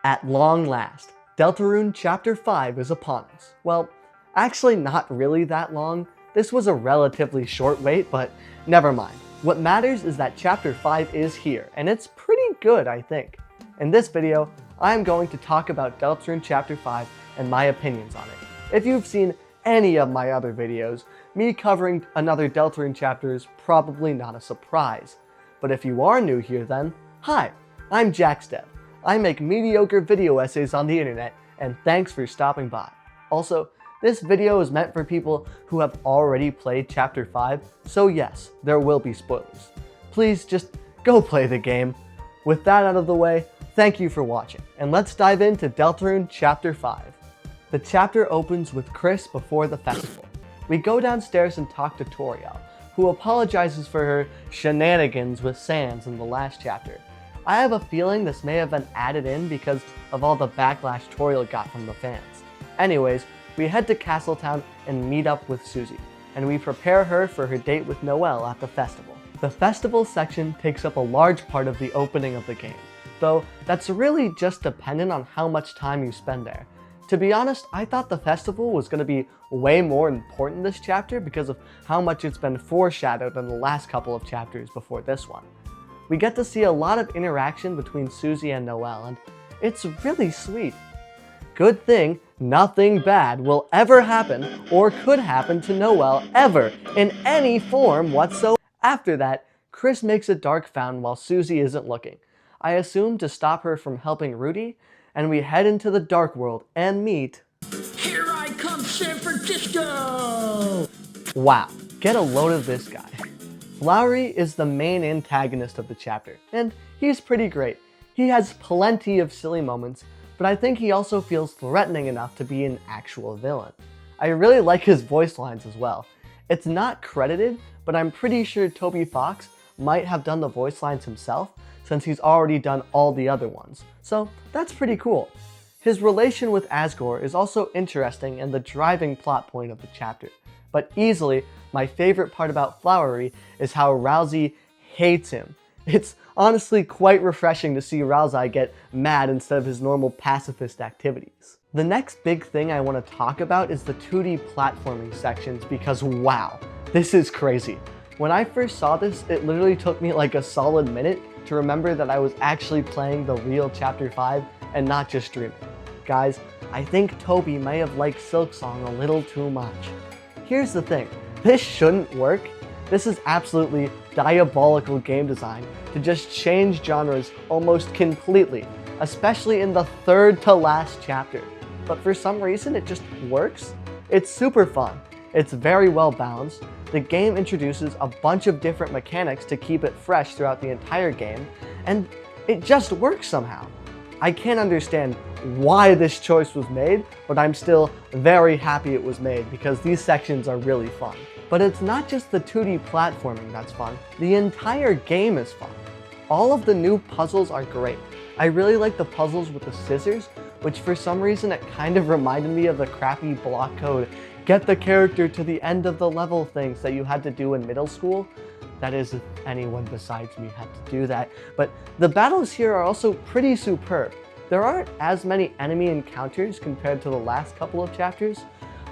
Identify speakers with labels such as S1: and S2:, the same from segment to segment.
S1: At long last, Deltarune Chapter 5 is upon us. Well, actually not really that long. This was a relatively short wait, but never mind. What matters is that Chapter 5 is here, and it's pretty good, I think. In this video, I am going to talk about Deltarune Chapter 5 and my opinions on it. If you've seen any of my other videos, me covering another Deltarune chapter is probably not a surprise. But if you are new here then, hi, I'm JaxDev. I make mediocre video essays on the internet, and thanks for stopping by. Also, this video is meant for people who have already played Chapter 5, so yes, there will be spoilers. Please just go play the game. With that out of the way, thank you for watching, and let's dive into Deltarune Chapter 5. The chapter opens with Kris before the festival. We go downstairs and talk to Toriel, who apologizes for her shenanigans with Sans in the last chapter. I have a feeling this may have been added in because of all the backlash Toriel got from the fans. Anyways, we head to Castletown and meet up with Susie, and we prepare her for her date with Noelle at the festival. The festival section takes up a large part of the opening of the game, though that's really just dependent on how much time you spend there. To be honest, I thought the festival was going to be way more important this chapter because of how much it's been foreshadowed in the last couple of chapters before this one. We get to see a lot of interaction between Susie and Noelle, and it's really sweet. Good thing nothing bad will ever happen or could happen to Noelle ever in any form whatsoever. After that, Kris makes a dark fountain while Susie isn't looking. I assume to stop her from helping Rudy, and we head into the dark world and meet...
S2: Here I come, San Francisco!
S1: Wow, get a load of this guy. Flowey is the main antagonist of the chapter, and he's pretty great. He has plenty of silly moments, but I think he also feels threatening enough to be an actual villain. I really like his voice lines as well. It's not credited, but I'm pretty sure Toby Fox might have done the voice lines himself, since he's already done all the other ones. So that's pretty cool. His relation with Asgore is also interesting and the driving plot point of the chapter. But easily, my favorite part about Flowey is how Ralsei hates him. It's honestly quite refreshing to see Ralsei get mad instead of his normal pacifist activities. The next big thing I want to talk about is the 2D platforming sections because wow, this is crazy. When I first saw this, it literally took me like a solid minute to remember that I was actually playing the real Chapter 5 and not just dreaming. Guys, I think Toby may have liked Silksong a little too much. Here's the thing, this shouldn't work. This is absolutely diabolical game design to just change genres almost completely, especially in the third to last chapter. But for some reason it just works. It's super fun. It's very well balanced. The game introduces a bunch of different mechanics to keep it fresh throughout the entire game, and it just works somehow. I can't understand why this choice was made, but I'm still very happy it was made because these sections are really fun. But it's not just the 2D platforming that's fun, the entire game is fun. All of the new puzzles are great. I really like the puzzles with the scissors, which for some reason it kind of reminded me of the crappy block code get the character to the end of the level things that you had to do in middle school. That is, if anyone besides me had to do that. But the battles here are also pretty superb. There aren't as many enemy encounters compared to the last couple of chapters.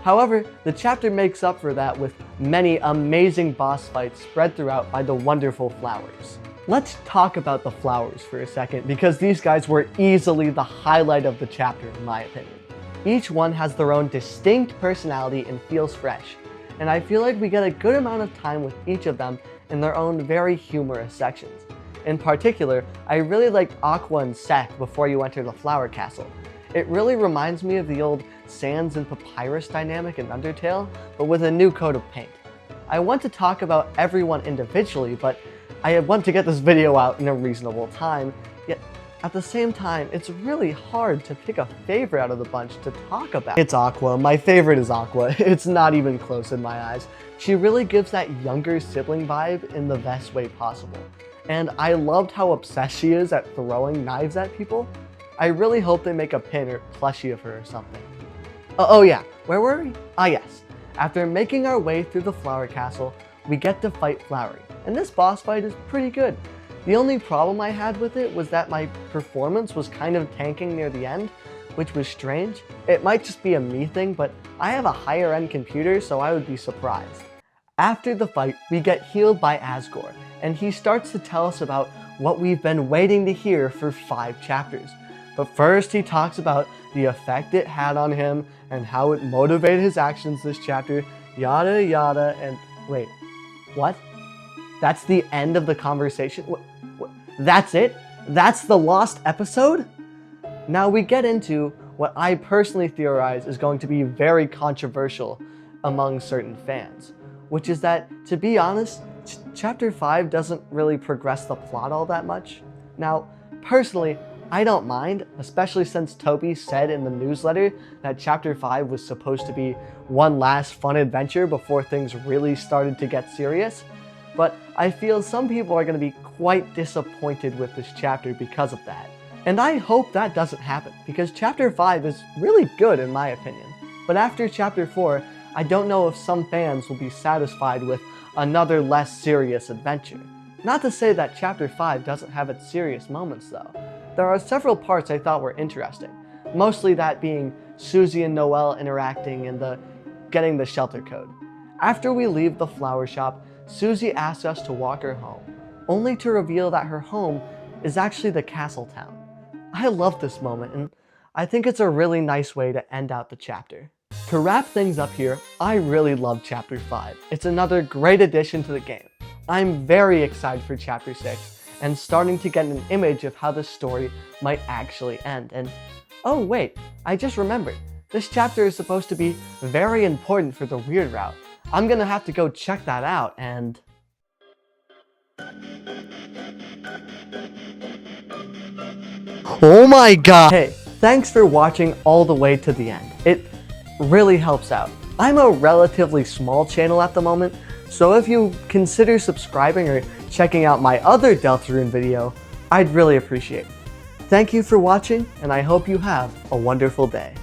S1: However, the chapter makes up for that with many amazing boss fights spread throughout by the wonderful flowers. Let's talk about the flowers for a second because these guys were easily the highlight of the chapter in my opinion. Each one has their own distinct personality and feels fresh, and I feel like we get a good amount of time with each of them in their own very humorous sections. In particular, I really liked Aqua and Seth before you enter the Flower Castle. It really reminds me of the old Sans and Papyrus dynamic in Undertale, but with a new coat of paint. I want to talk about everyone individually, but I want to get this video out in a reasonable time, yet at the same time, it's really hard to pick a favorite out of the bunch to talk about. It's Aqua. My favorite is Aqua. It's not even close in my eyes. She really gives that younger sibling vibe in the best way possible. And I loved how obsessed she is at throwing knives at people. I really hope they make a pin or plushie of her or something. Oh yeah, where were we? Ah yes. After making our way through the Flower Castle, we get to fight Flowey. And this boss fight is pretty good. The only problem I had with it was that my performance was kind of tanking near the end, which was strange. It might just be a me thing, but I have a higher end computer, so I would be surprised. After the fight, we get healed by Asgore, and he starts to tell us about what we've been waiting to hear for 5 chapters. But first he talks about the effect it had on him and how it motivated his actions this chapter, yada yada, and wait, what? That's the end of the conversation? That's it? That's the lost episode? Now we get into what I personally theorize is going to be very controversial among certain fans, which is that, to be honest, Chapter 5 doesn't really progress the plot all that much. Now, personally, I don't mind, especially since Toby said in the newsletter that Chapter 5 was supposed to be one last fun adventure before things really started to get serious. But I feel some people are going to be quite disappointed with this chapter because of that. And I hope that doesn't happen, because Chapter 5 is really good in my opinion. But after Chapter 4, I don't know if some fans will be satisfied with another less serious adventure. Not to say that Chapter 5 doesn't have its serious moments though. There are several parts I thought were interesting, mostly that being Susie and Noelle interacting and getting the shelter code. After we leave the flower shop, Susie asks us to walk her home, only to reveal that her home is actually the castle town. I love this moment, and I think it's a really nice way to end out the chapter. To wrap things up here, I really love Chapter 5. It's another great addition to the game. I'm very excited for Chapter 6, and starting to get an image of how the story might actually end. And oh wait, I just remembered, this chapter is supposed to be very important for the Weird Route. I'm gonna have to go check that out, and oh my god! Hey, thanks for watching all the way to the end. It really helps out. I'm a relatively small channel at the moment, so if you consider subscribing or checking out my other Deltarune video, I'd really appreciate it. Thank you for watching, and I hope you have a wonderful day.